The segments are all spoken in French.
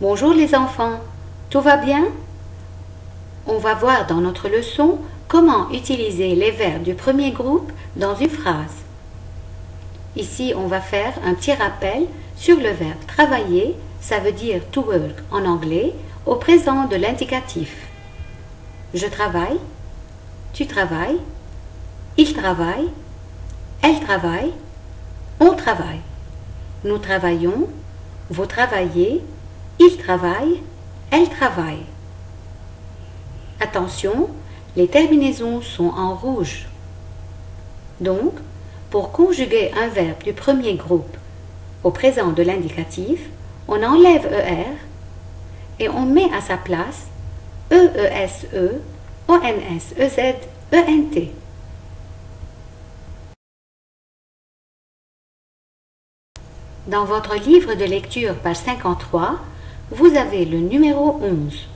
Bonjour les enfants, tout va bien? On va voir dans notre leçon comment utiliser les verbes du premier groupe dans une phrase. Ici, on va faire un petit rappel sur le verbe travailler, ça veut dire to work en anglais, au présent de l'indicatif. Je travaille, tu travailles, il travaille, elle travaille, on travaille. Nous travaillons, vous travaillez, il travaille, elle travaille. Attention, les terminaisons sont en rouge. Donc, pour conjuguer un verbe du premier groupe au présent de l'indicatif, on enlève ER et on met à sa place EESE, ONS, EZ, ENT. Dans votre livre de lecture, page 53, vous avez le numéro 11.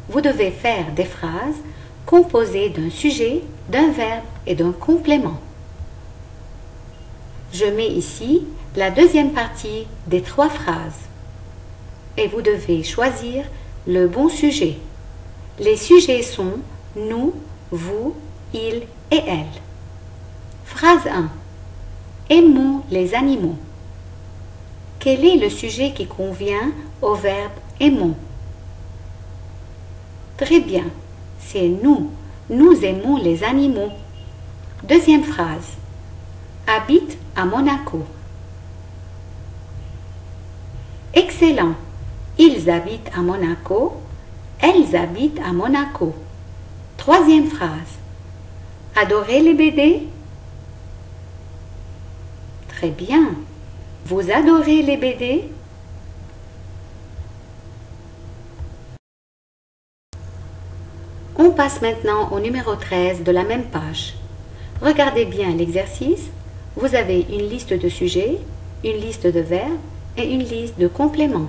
Vous devez faire des phrases composées d'un sujet, d'un verbe et d'un complément. Je mets ici la deuxième partie des 3 phrases. Et vous devez choisir le bon sujet. Les sujets sont nous, vous, il et elle. Phrase 1. Aimons les animaux. Quel est le sujet qui convient au verbe aimons? Très bien, c'est nous. Nous aimons les animaux. Deuxième phrase. Habite à Monaco. Excellent. Ils habitent à Monaco. Elles habitent à Monaco. Troisième phrase. Adorez les BD? Très bien. Vous adorez les BD? On passe maintenant au numéro 13 de la même page. Regardez bien l'exercice. Vous avez une liste de sujets, une liste de verbes et une liste de compléments.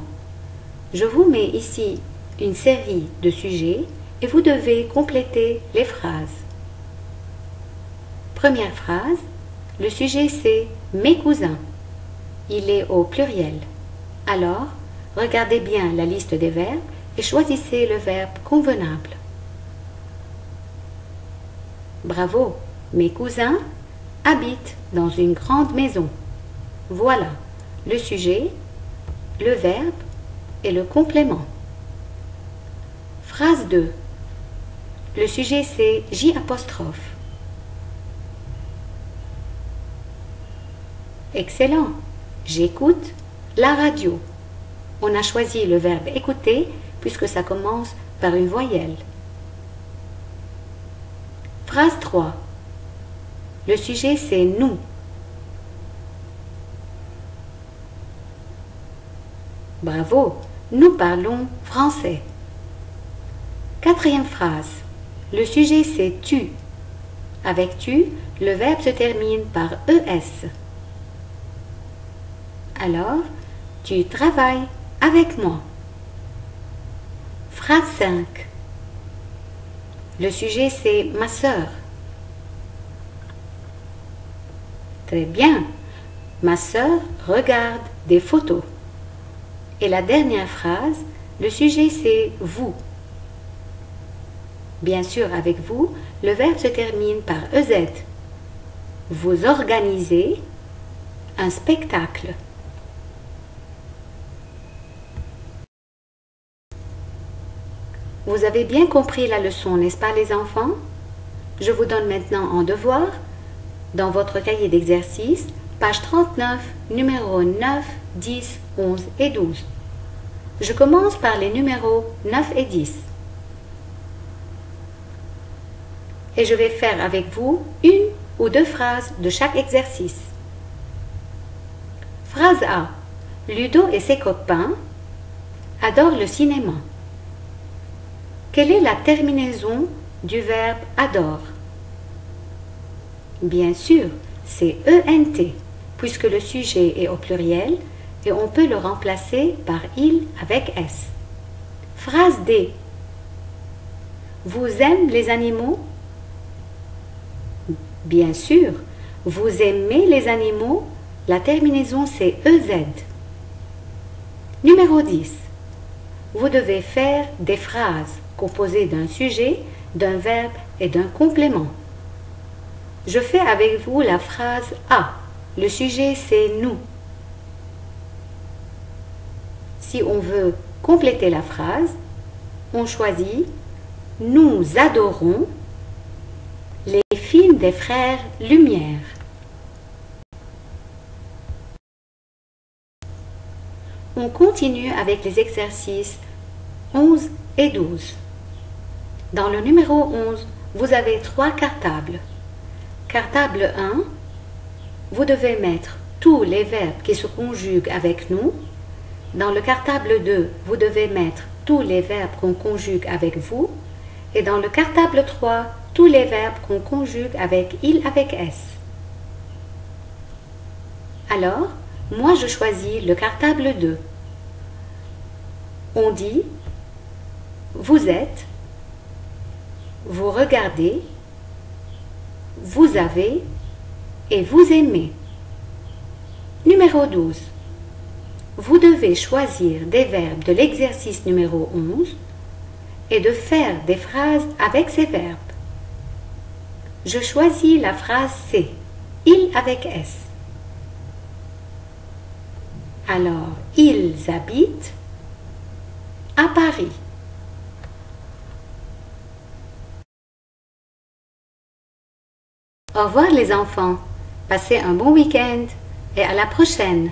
Je vous mets ici une série de sujets et vous devez compléter les phrases. Première phrase, le sujet c'est « mes cousins ». Il est au pluriel. Alors, regardez bien la liste des verbes et choisissez le verbe convenable. Bravo, mes cousins habitent dans une grande maison. Voilà le sujet, le verbe et le complément. Phrase 2. Le sujet c'est J'. Excellent. J'écoute la radio. On a choisi le verbe écouter puisque ça commence par une voyelle. Phrase 3. Le sujet c'est nous. Bravo, nous parlons français. Quatrième phrase. Le sujet c'est tu. Avec tu, le verbe se termine par ES. Alors, tu travailles avec moi. Phrase 5. Le sujet c'est ma sœur. Très bien. Ma sœur regarde des photos. Et la dernière phrase, le sujet c'est vous. Bien sûr, avec vous, le verbe se termine par EZ. Vous organisez un spectacle. Vous avez bien compris la leçon, n'est-ce pas les enfants? Je vous donne maintenant en devoir, dans votre cahier d'exercice, page 39, numéros 9, 10, 11 et 12. Je commence par les numéros 9 et 10. Et je vais faire avec vous une ou deux phrases de chaque exercice. Phrase A. Ludo et ses copains adorent le cinéma. Quelle est la terminaison du verbe adore? Bien sûr, c'est ENT, puisque le sujet est au pluriel et on peut le remplacer par il avec S. Phrase D. Vous aimez les animaux? Bien sûr, vous aimez les animaux? La terminaison c'est EZ. Numéro 10. vous devez faire des phrases composées d'un sujet, d'un verbe et d'un complément. Je fais avec vous la phrase A. Le sujet, c'est nous. Si on veut compléter la phrase, on choisit « Nous adorons les films des frères Lumière ». On continue avec les exercices 11 et 12. Dans le numéro 11, vous avez 3 cartables. Cartable 1, vous devez mettre tous les verbes qui se conjuguent avec nous. Dans le cartable 2, vous devez mettre tous les verbes qu'on conjugue avec vous. Et dans le cartable 3, tous les verbes qu'on conjugue avec il avec s. Alors, moi je choisis le cartable 2. On dit vous êtes, vous regardez, vous avez et vous aimez. Numéro 12. Vous devez choisir des verbes de l'exercice numéro 11 et de faire des phrases avec ces verbes. Je choisis la phrase C, il avec S. Alors, ils habitent à Paris. Au revoir les enfants, passez un bon week-end et à la prochaine.